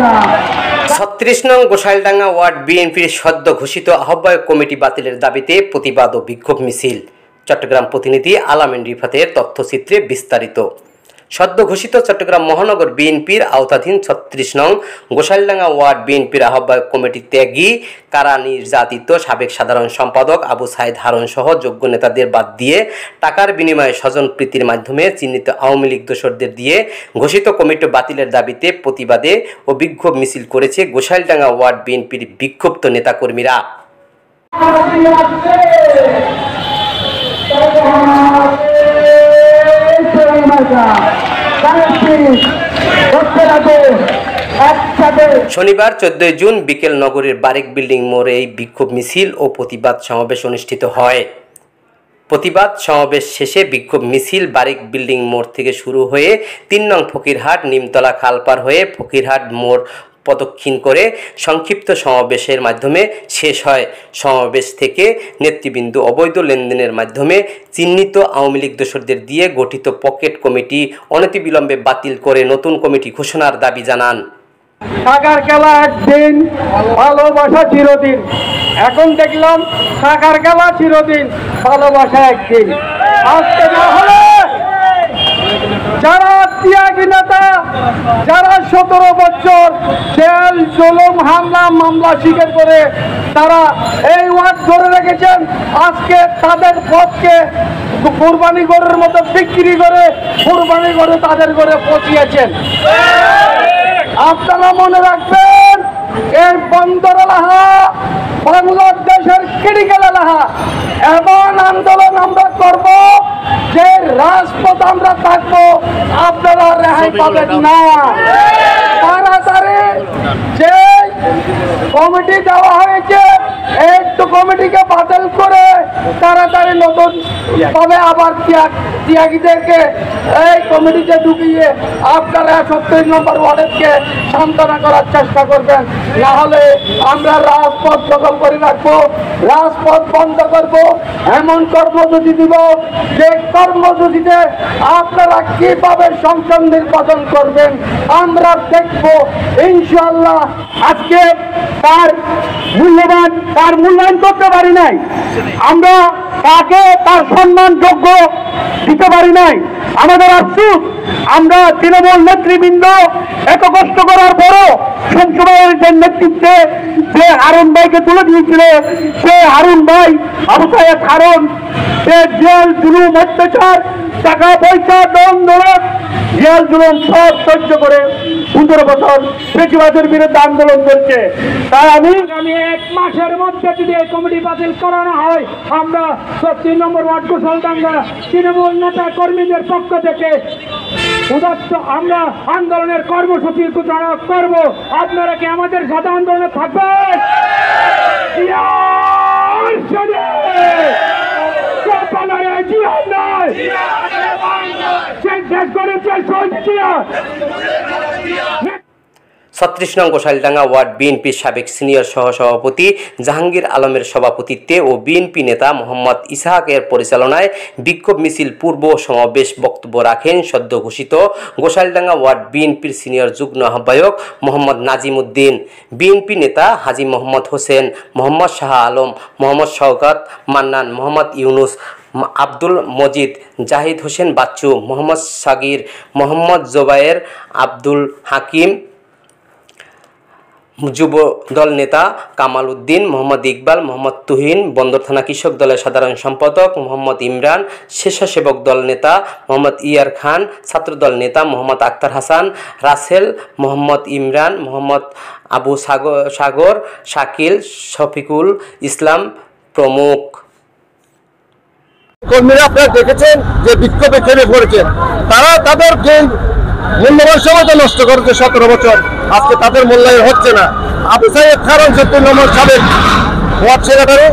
36 নং গোসাইলডাঙ্গা ওয়ার্ড বিএনপির সদ্য ঘোষিত আহ্বায়ক কমিটি বাতিলের দাবিতে প্রতিবাদ ও বিক্ষোভ মিছিল। চট্টগ্রাম প্রতিনিধি আলামিন রিফাতের তথ্যচিত্রে বিস্তারিত। সদ্য ঘোষিত চট্টগ্রাম মহানগর বিএনপির আওতাধীন 36 নং গোসাইলডাঙ্গা ওয়ার্ড বিএনপির আহ্বায়ক কমিটি ত্যাগী কারা নির্যাতিত সাবেক সাধারণ সম্পাদক আবু সাইদ হারুন সহ যোগ্য নেতাদের বাদ দিয়ে টাকার বিনিময়ে স্বজন প্রীতির মাধ্যমে চিহ্নিত আওয়ামী লীগ দোসরদের দিয়ে ঘোষিত কমিটি বাতিলের দাবিতে প্রতিবাদে ও বিক্ষোভ মিছিল করেছে গোসাইলডাঙ্গা ওয়ার্ড বিএনপির বিক্ষুব্ধ নেতাকর্মীরা। শনিবার 14 জুন বিকেল নগরীর বারিক বিল্ডিং মোড়ে এই বিক্ষোভ মিছিল ও প্রতিবাদ সমাবেশ অনুষ্ঠিত হয়। প্রতিবাদ সমাবেশ শেষে বিক্ষোভ মিছিল বারিক বিল্ডিং মোড় থেকে শুরু হয়ে 3 নং ফকিরহাট নিমতলা খাল পার হয়ে ফকিরহাট মোড় প্রদক্ষিণ করে সংক্ষিপ্ত সমাবেশের মাধ্যমে শেষ হয়। সমাবেশ থেকে নেতৃবৃন্দ অবৈধ লেনদেনের মাধ্যমে চিহ্নিত আওয়ামী লীগ দোসরদের দিয়ে গঠিত পকেট কমিটি অনতিবিলম্বে বাতিল করে নতুন কমিটি ঘোষণার দাবি জানান। টাকার খেলা একদিন, ভালোবাসা চিরদিন। এখন দেখলাম টাকার খেলা চিরদিন, ভালোবাসা একদিন। আজকে না হলে যারা ত্যাগী নেতা, যারা 17 বছর জেল জুলুম হামলা মামলা স্বীকার করে তারা এই ওয়ার্ড ধরে রেখেছেন, আজকে তাদের পথকে কুরবানি গরুর মতো বিক্রি করে কুরবানি গরু তাদের ঘরে পৌঁছিয়েছেন। আপনারা মনে রাখবেন, এই বন্দর এলাকা বাংলাদেশের ক্রিটিক্যাল এলাকা। এমন আন্দোলন আমরা করব যে রাজপথ আমরা থাকবো, আপনারা রেহাই পাবেন না। তাড়াতাড়ি যে কমিটি দেওয়া হয়েছে একটু কমিটিকে বাতিল করে তাড়াতাড়ি নতুন তবে আবার ত্যাগীদেরকে এই কমিটিতে ঢুকিয়ে আপনারা 36 নম্বর ওয়ার্ডকে সান্ত্বনা করার চেষ্টা করবেন। না হলে আমরা রাজপথ দখল করে রাখবো, রাজপথ বন্ধ করব, এমন কর্মসূচি দিব যে কর্মসূচিতে আপনারা কিভাবে সংসদ নির্বাচন করবেন আমরা দেখব ইনশাআল্লাহ। আজকে তার মূল্যায়ন করতে পারি নাই, আমরা তাকে তার সম্মানযোগ্য দিতে পারি নাই। আমাদের আফসোস, আমরা তৃণমূল নেতৃবৃন্দ এত কষ্ট করার পরও সংসদের নেতৃত্বে যে হারুন ভাইকে তুলে দিয়েছিল, সে হারুন ভাই আবু সাইদ হারুন সে জেল জুলুম অত্যাচার টাকা পয়সা দণ্ডন জেল জুলুম সব সহ্য করে 15 বছর বেশিবাদের বিরুদ্ধে আন্দোলন করছে। তাই আমি 1 মাসের মধ্যে যদি এই কমিটি বাতিল করানো হয়, আমরা 36 নম্বর ওয়ার্ড গোসাইলডাঙ্গা তৃণমূল নেতা কর্মীদের পক্ষ থেকে উদাত্ত আমরা আন্দোলনের কর্মসূচি ঘোষণা করব। আপনারা কি আমাদের সাথে আন্দোলনে থাকবেন? ছত্রিশ নং গোসাইলডাঙ্গা ওয়ার্ড বিএনপির সাবেক সিনিয়র সহসভাপতি জাহাঙ্গীর আলমের সভাপতিত্বে ও বিএনপি নেতা মোহাম্মদ ইসহাকের পরিচালনায় বিক্ষোভ মিছিল পূর্ব সমাবেশ বক্তব্য রাখেন সদ্য ঘোষিত গোসাইলডাঙ্গা ওয়ার্ড বিএনপির সিনিয়র যুগ্ম আহ্বায়ক মোহাম্মদ নাজিম উদ্দিন, বিএনপি নেতা হাজী মোহাম্মদ হোসেন, মোহাম্মদ শাহ আলম, মোহাম্মদ শওকত মান্নান, মোহাম্মদ ইউনুস, আব্দুল মজিদ, জাহিদ হোসেন বাচ্চু, মোহাম্মদ সাগির, মোহাম্মদ জোবায়ের, আব্দুল হাকিম, যুব দল নেতা কামাল উদ্দিন, মোহাম্মদ ইকবাল, মোহাম্মদ তুহিন, বন্দর থানা কৃষক দলের সাধারণ সম্পাদক মোহাম্মদ ইমরান, স্বেচ্ছাসেবক দল নেতা মোহাম্মদ ইয়ার খান, ছাত্রদল নেতা মোহাম্মদ আক্তার হাসান, রাসেল, মোহাম্মদ ইমরান, মোহাম্মদ আবু সাগর, শাকিল, শফিকুল ইসলাম প্রমুখ। কর্মীরা আপনারা দেখেছেন যে বিক্ষোভে থেমে পড়েছেন, তারা তাদের যে মূল্যবান সময় নষ্ট করেছে 17 বছর, আজকে তাদের মূল্যায়ন হচ্ছে না। আবু সাইদ হারুন 36 নম্বর সাবেক ওয়ার্ড সেক্রেটারি,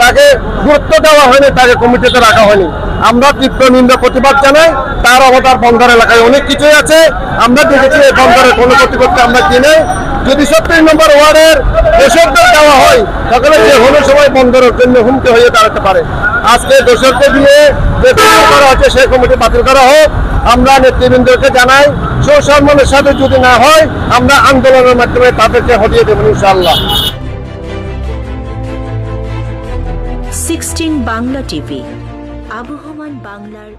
তাকে গুরুত্ব দেওয়া হয়নি, তাকে কমিটিতে রাখা হয়নি। আমরা তীব্র নিন্দা প্রতিবাদ জানাই। তার অবতার বন্দর এলাকায় অনেক কিছুই আছে, আমরা দেখেছি এই বন্দরের কোনো প্রতিপত্তি আমরা কিনে যদি 36 নম্বর ওয়ার্ডের দোষকদের দেওয়া হয় তাহলে যে কোনো সময় বন্দরের জন্য হুমকি হয়ে দাঁড়াতে পারে। আজকে দোষরকে দিয়ে যে কমিটি করা হচ্ছে সেই কমিটি বাতিল করা হোক। আমরা নেতৃবৃন্দকে জানাই, সুসম্মানের সাথে যদি না হয় আমরা আন্দোলনের মাধ্যমে তাদেরকে হটিয়ে দেব ইনশাআল্লাহ। 16 বাংলা টিভি, আবহমান বাংলার